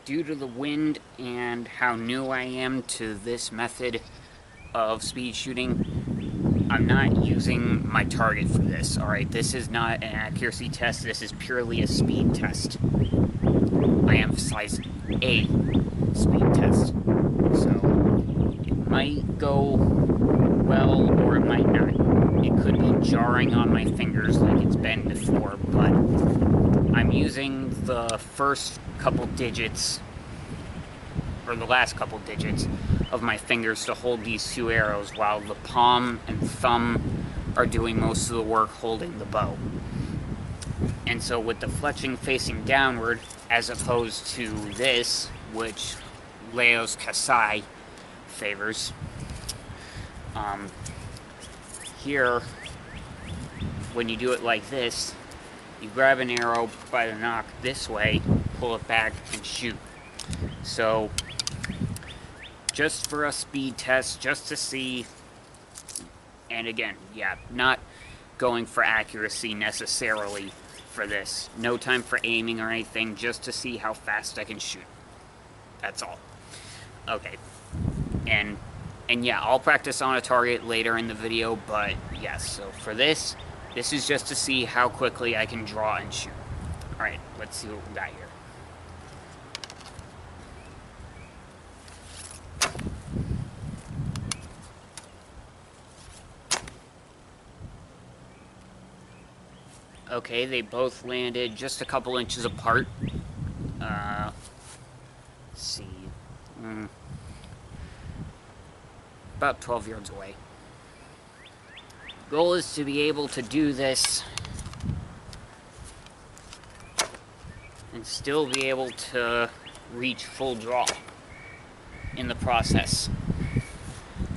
Due to the wind and how new I am to this method of speed shooting, I'm not using my target for this. Alright, this is not an accuracy test, this is purely a speed test. I emphasize a speed test. So, it might go well or it might not. It could be jarring on my fingers like it's been before, but I'm using the first couple digits, or the last couple digits, of my fingers to hold these two arrows while the palm and thumb are doing most of the work holding the bow. And so with the fletching facing downward, as opposed to this, which Leo's Kasai favors, here, when you do it like this, you grab an arrow by the nock this way, pull it back, and shoot. So, just for a speed test, just to see, and again, yeah, not going for accuracy necessarily for this. No time for aiming or anything, just to see how fast I can shoot. That's all. Okay. And yeah, I'll practice on a target later in the video, but yes, so for this is just to see how quickly I can draw and shoot. Alright, let's see what we got here. Okay, they both landed just a couple inches apart. Let's see. About 12 yards away. Goal is to be able to do this and still be able to reach full draw in the process.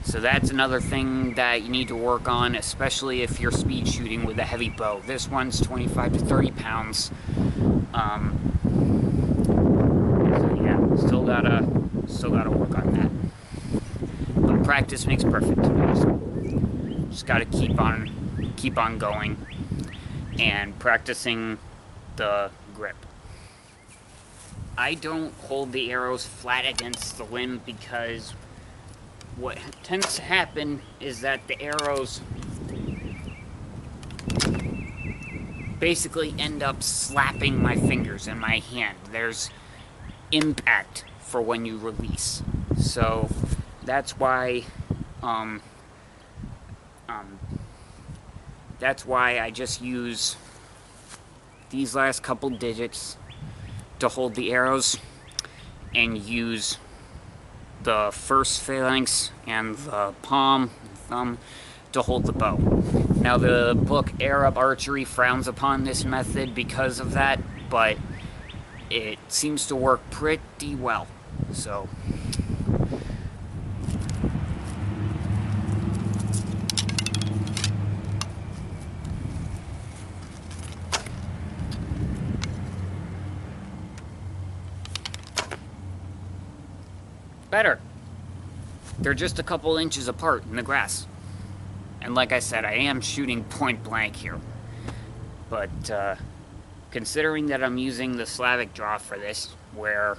So that's another thing that you need to work on, especially if you're speed shooting with a heavy bow. This one's 25 to 30 pounds. So yeah, still gotta work on that. But practice makes perfect. Just gotta keep on going and practicing the grip. I don't hold the arrows flat against the limb because what tends to happen is that the arrows basically end up slapping my fingers and my hand. There's impact for when you release. So that's why I just use these last couple digits to hold the arrows and use the first phalanx and the palm and thumb to hold the bow. Now the book Arab Archery frowns upon this method because of that, but it seems to work pretty well. So better. They're just a couple inches apart in the grass. And like I said, I am shooting point blank here. But considering that I'm using the Slavic draw for this, where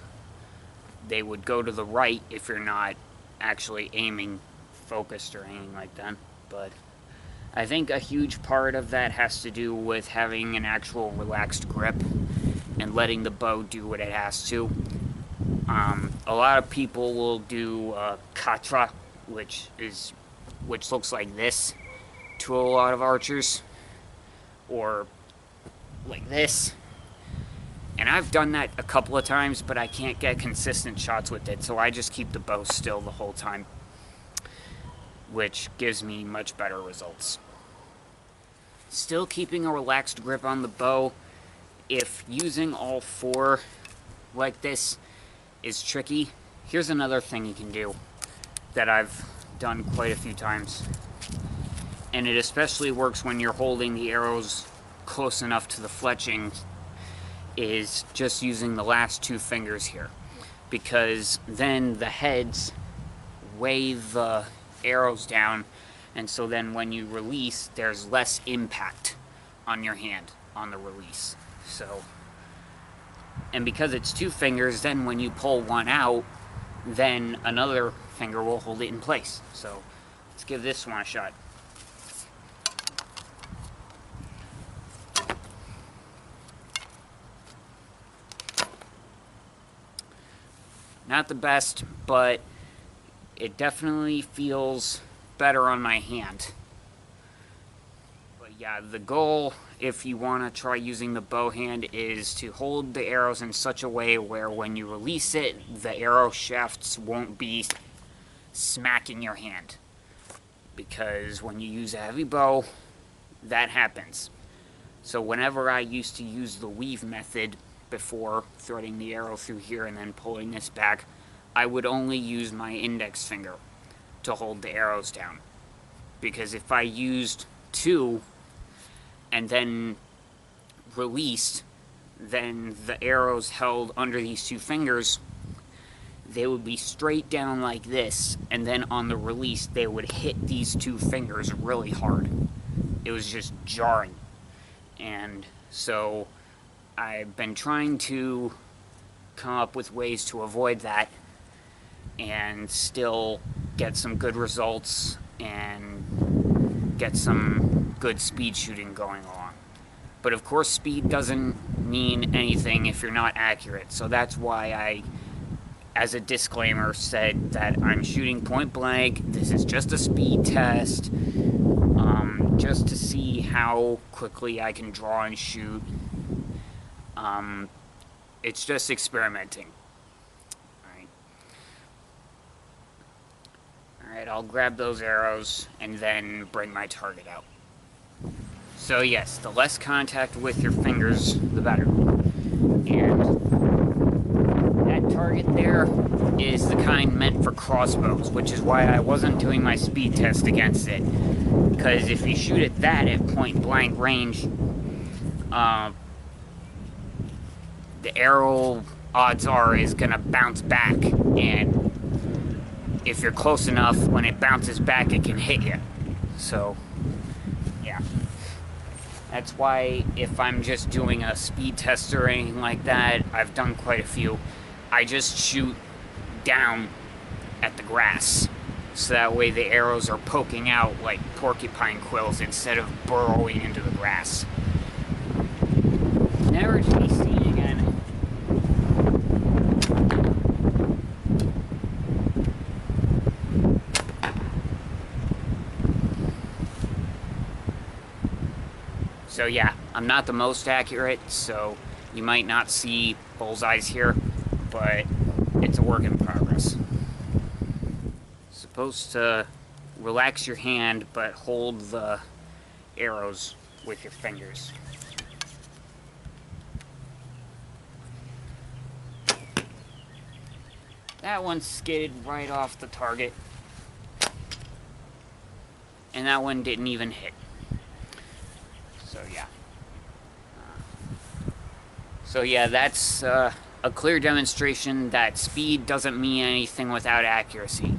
they would go to the right if you're not actually aiming focused or anything like that. But I think a huge part of that has to do with having an actual relaxed grip and letting the bow do what it has to. A lot of people will do katra, which looks like this to a lot of archers, or like this. And I've done that a couple of times, but I can't get consistent shots with it, so I just keep the bow still the whole time, which gives me much better results. Still keeping a relaxed grip on the bow, if using all four like this is tricky, here's another thing you can do that I've done quite a few times. And it especially works when you're holding the arrows close enough to the fletching, is just using the last two fingers here. Because then the heads weigh the arrows down, and so then when you release, there's less impact on your hand on the release. So And because it's two fingers, then when you pull one out, then another finger will hold it in place. So let's give this one a shot. Not the best, but it definitely feels better on my hand. But yeah, the goal, if you want to try using the bow hand, is to hold the arrows in such a way where when you release it, the arrow shafts won't be smacking your hand. Because when you use a heavy bow, that happens. So whenever I used to use the weave method before threading the arrow through here and then pulling this back, I would only use my index finger to hold the arrows down. Because if I used two and then released, then the arrows held under these two fingers, they would be straight down like this, and then on the release they would hit these two fingers really hard. It was just jarring. And so I've been trying to come up with ways to avoid that and still get some good results and get some good speed shooting going along. But of course, speed doesn't mean anything if you're not accurate. So that's why I, as a disclaimer, said that I'm shooting point blank. This is just a speed test, just to see how quickly I can draw and shoot. It's just experimenting. Alright, I'll grab those arrows and then bring my target out. So yes, the less contact with your fingers, the better. And that target there is the kind meant for crossbows, which is why I wasn't doing my speed test against it. Because if you shoot at that at point blank range, the arrow, odds are, is gonna bounce back, and if you're close enough, when it bounces back, it can hit you. So, yeah. That's why if I'm just doing a speed test or anything like that, I've done quite a few, I just shoot down at the grass. So that way the arrows are poking out like porcupine quills instead of burrowing into the grass. Never to be seen again. So yeah, I'm not the most accurate, so you might not see bullseyes here, but it's a work in progress. Supposed to relax your hand, but hold the arrows with your fingers. That one skidded right off the target, and that one didn't even hit. So yeah, that's a clear demonstration that speed doesn't mean anything without accuracy.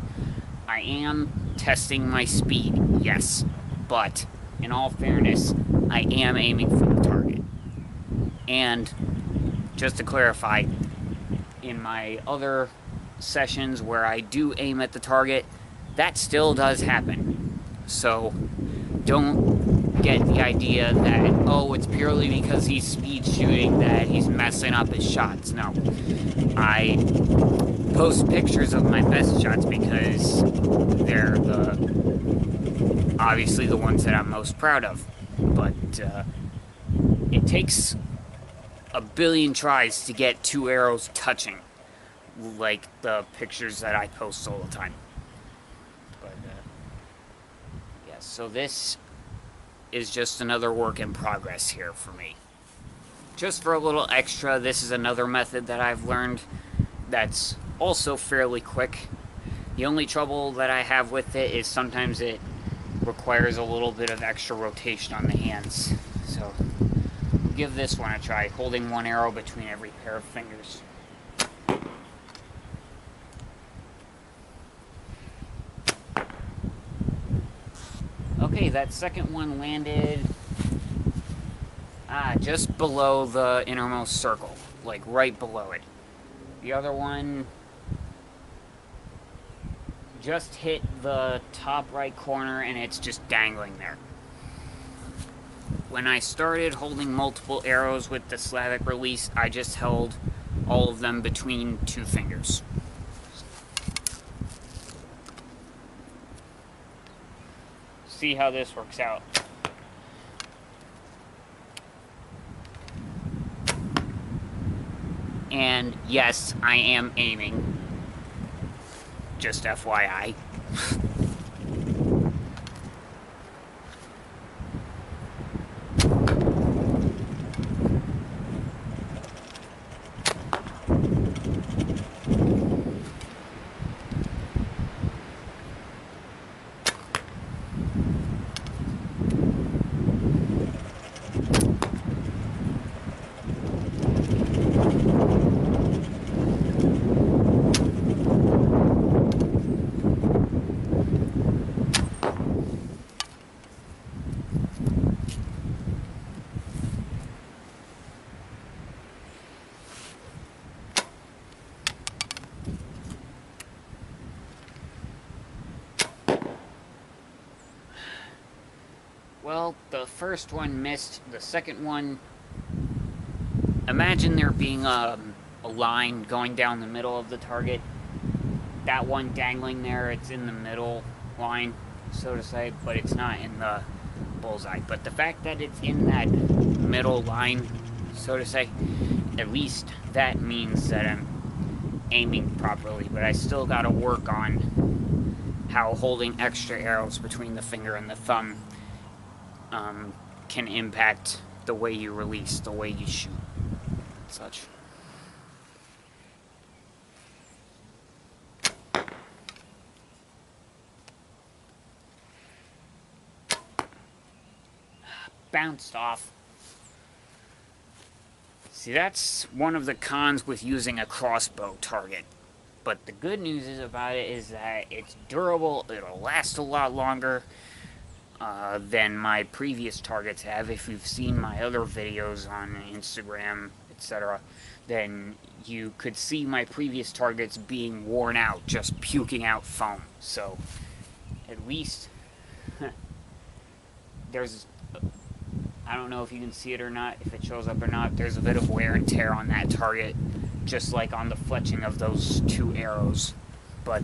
I am testing my speed, yes, but in all fairness, I am aiming for the target. And just to clarify, in my other sessions where I do aim at the target, that still does happen. So don't get the idea that, oh, it's purely because he's speed shooting that he's messing up his shots. No. I post pictures of my best shots because they're obviously the ones that I'm most proud of. But it takes a billion tries to get two arrows touching, like the pictures that I post all the time. But yeah, so this is just another work in progress here for me. Just for a little extra, this is another method that I've learned that's also fairly quick. The only trouble that I have with it is sometimes it requires a little bit of extra rotation on the hands. So give this one a try, holding one arrow between every pair of fingers. Okay, that second one landed just below the innermost circle. like right below it. The other one just hit the top right corner and it's just dangling there. When I started holding multiple arrows with the Slavic release, I just held all of them between 2 fingers. See how this works out. And yes, I am aiming. Just FYI. Well, the first one missed. The second one, imagine there being a line going down the middle of the target. That one dangling there, it's in the middle line, so to say, but it's not in the bullseye. But the fact that it's in that middle line, so to say, at least that means that I'm aiming properly. But I still gotta work on how holding extra arrows between the finger and the thumb can impact the way you release, the way you shoot, and such. Bounced off. See, that's one of the cons with using a crossbow target. But the good news about it is that it's durable, it'll last a lot longer than my previous targets have. If you've seen my other videos on Instagram, etc., then you could see my previous targets being worn out, just puking out foam. So, at least, there's, I don't know if you can see it or not, if it shows up or not, there's a bit of wear and tear on that target, just like on the fletching of those 2 arrows. But,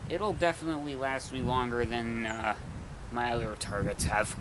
it'll definitely last me longer than my other targets have.